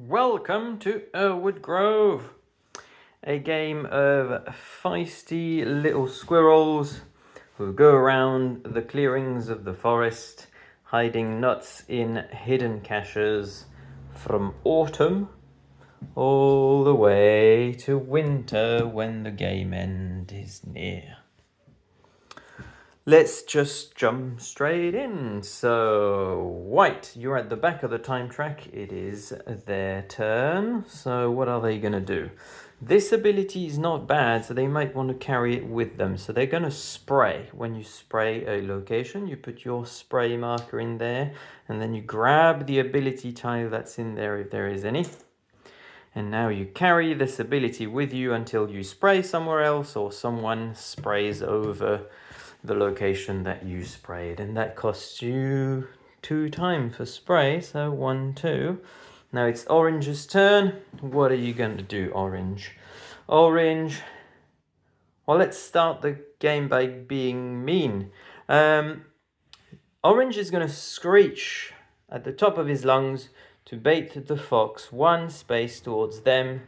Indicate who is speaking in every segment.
Speaker 1: Welcome to Urwood Grove, a game of feisty little squirrels who go around the clearings of the forest, hiding nuts in hidden caches from autumn all the way to winter when the game end is near. Let's just jump straight in. So, white, you're at the back of the time track. It is their turn. So, what are they going to do? This ability is not bad, so they might want to carry it with them. So, they're going to spray. When you spray a location, you put your spray marker in there, and then you grab the ability tile that's in there if there is any. And now you carry this ability with you until you spray somewhere else or someone sprays over the location that you sprayed, and that costs you 2 time for spray, so 1, 2. Now it's Orange's turn. What are you going to do, Orange? Orange, well, let's start the game by being mean. Orange is going to screech at the top of his lungs to bait the fox 1 space towards them,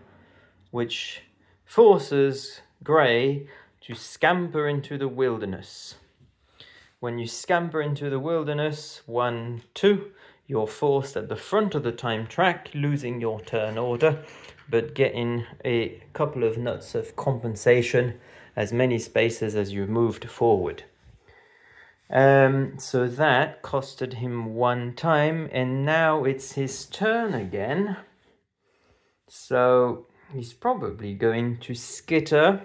Speaker 1: which forces Grey to scamper into the wilderness. When you scamper into the wilderness, 1, 2, you're forced at the front of the time track, losing your turn order, but getting a couple of nuts of compensation, as many spaces as you moved forward. So that costed him 1 time, and now it's his turn again. So he's probably going to skitter.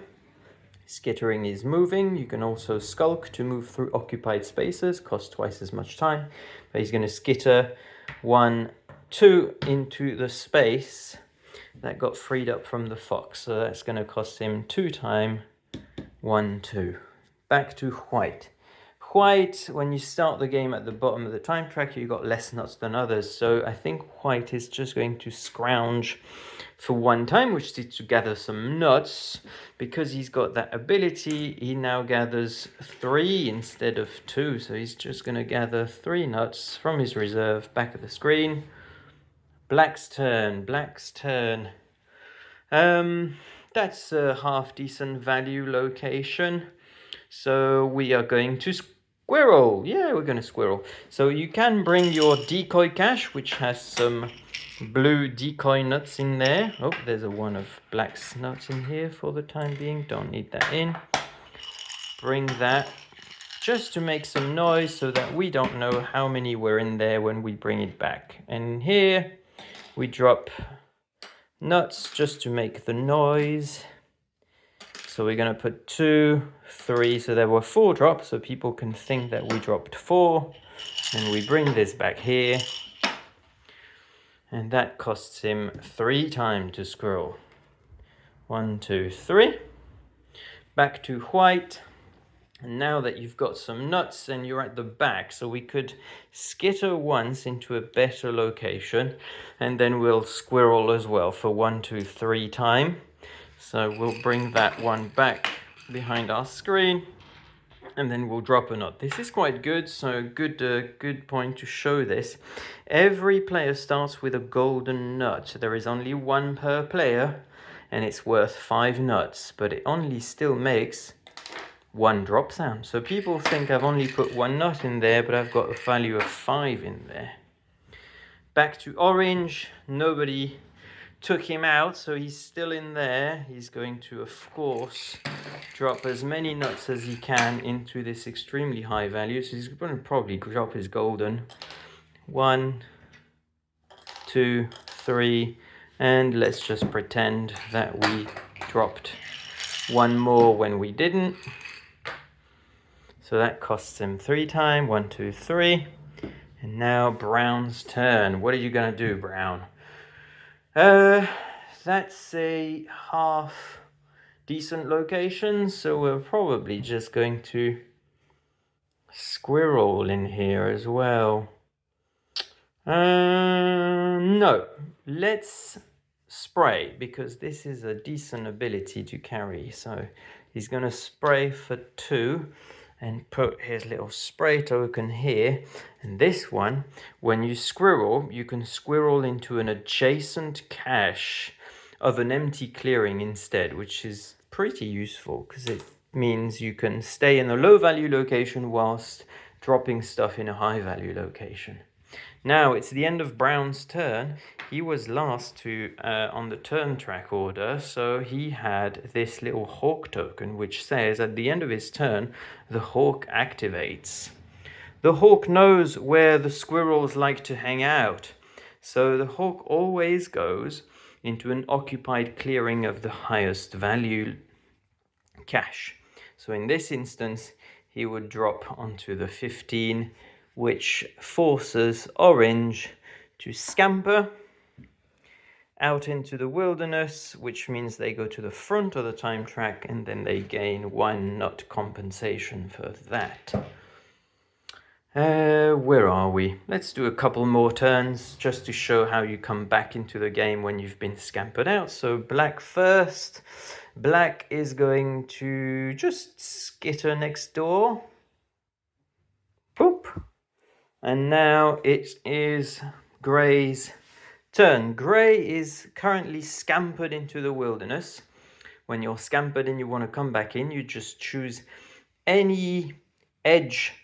Speaker 1: Skittering is moving. You can also skulk to move through occupied spaces, cost twice as much time. But he's going to skitter 1, 2 into the space that got freed up from the fox. So that's going to cost him 2 time, 1, 2. Back to white. White, when you start the game at the bottom of the time track, you got less nuts than others. So I think white is just going to scrounge for 1 time, which is to gather some nuts. Because he's got that ability, he now gathers 3 instead of 2. So he's just going to gather 3 nuts from his reserve back of the screen. Black's turn. Black's turn. That's a half decent value location. So we are going to squirrel. Yeah, we're going to squirrel. So you can bring your decoy cache, which has some blue decoy nuts in there. Oh, there's a 1 of black's nuts in here for the time being. Don't need that in. Bring that just to make some noise so that we don't know how many were in there when we bring it back. And here we drop nuts just to make the noise. So we're going to put 2, 3, so there were 4 drops, so people can think that we dropped 4. And we bring this back here. And that costs him 3 time to scroll. 1, 2, 3. Back to white. And now that you've got some nuts and you're at the back, so we could skitter once into a better location. And then we'll squirrel as well for 1, 2, 3 time. So we'll bring that one back behind our screen, and then we'll drop a nut. This is quite good, so good point to show this. Every player starts with a golden nut. There is only 1 per player, and it's worth 5 nuts, but it only still makes 1 drop sound. So people think I've only put 1 nut in there, but I've got a value of 5 in there. Back to orange. Nobody took him out, so he's still in there. He's going to, of course, drop as many nuts as he can into this extremely high value. So he's going to probably drop his golden. 1, 2, 3, and let's just pretend that we dropped 1 more when we didn't. So that costs him 3 time. 1, 2, 3. And now Brown's turn. What are you going to do, Brown? That's a half decent location, so we're probably just going to squirrel in here as well. No, let's spray, because this is a decent ability to carry. So he's going to spray for 2. and put his little spray token here. And this one, when you squirrel, you can squirrel into an adjacent cache of an empty clearing instead, which is pretty useful because it means you can stay in a low value location whilst dropping stuff in a high value location. Now it's the end of Brown's turn. He was last to on the turn track order, so he had this little hawk token which says at the end of his turn the hawk activates. The hawk knows where the squirrels like to hang out, so the hawk always goes into an occupied clearing of the highest value cache. So in this instance he would drop onto the 15, which forces Orange to scamper out into the wilderness, which means they go to the front of the time track and then they gain 1 nut compensation for that. Where are we? Let's do a couple more turns just to show how you come back into the game when you've been scampered out. So Black first. Black is going to just skitter next door. Boop. And now it is Grey's turn. Grey is currently scampered into the wilderness. When you're scampered and you want to come back in, you just choose any edge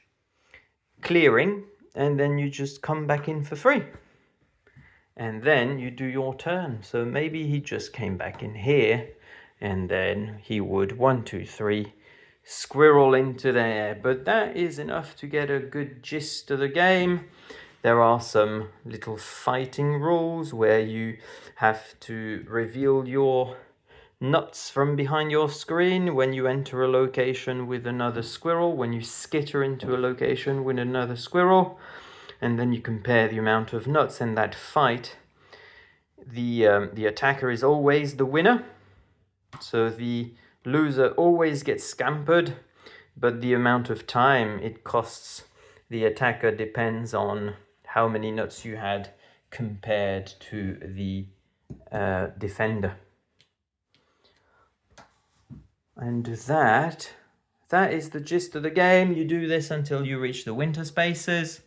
Speaker 1: clearing and then you just come back in for free. And then you do your turn. So maybe he just came back in here and then he would 1, 2, 3 squirrel into there, but that is enough to get a good gist of the game. There are some little fighting rules where you have to reveal your nuts from behind your screen when you enter a location with another squirrel, when you skitter into a location with another squirrel, and then you compare the amount of nuts in that fight. The attacker is always the winner, so the loser always gets scampered, but the amount of time it costs the attacker depends on how many nuts you had compared to the defender. And that is the gist of the game. You do this until you reach the winter spaces.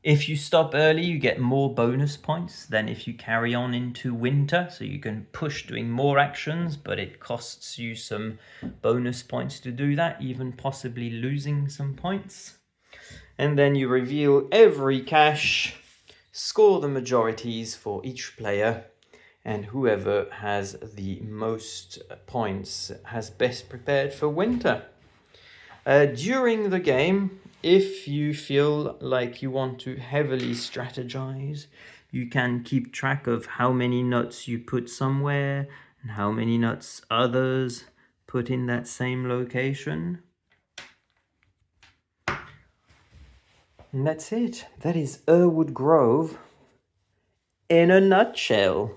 Speaker 1: If you stop early, you get more bonus points than if you carry on into winter. So you can push doing more actions, but it costs you some bonus points to do that, even possibly losing some points. And then you reveal every cache, score the majorities for each player, and whoever has the most points has best prepared for winter. During the game, if you feel like you want to heavily strategize, you can keep track of how many nuts you put somewhere and how many nuts others put in that same location. And that's it. That is Urwood Grove in a nutshell.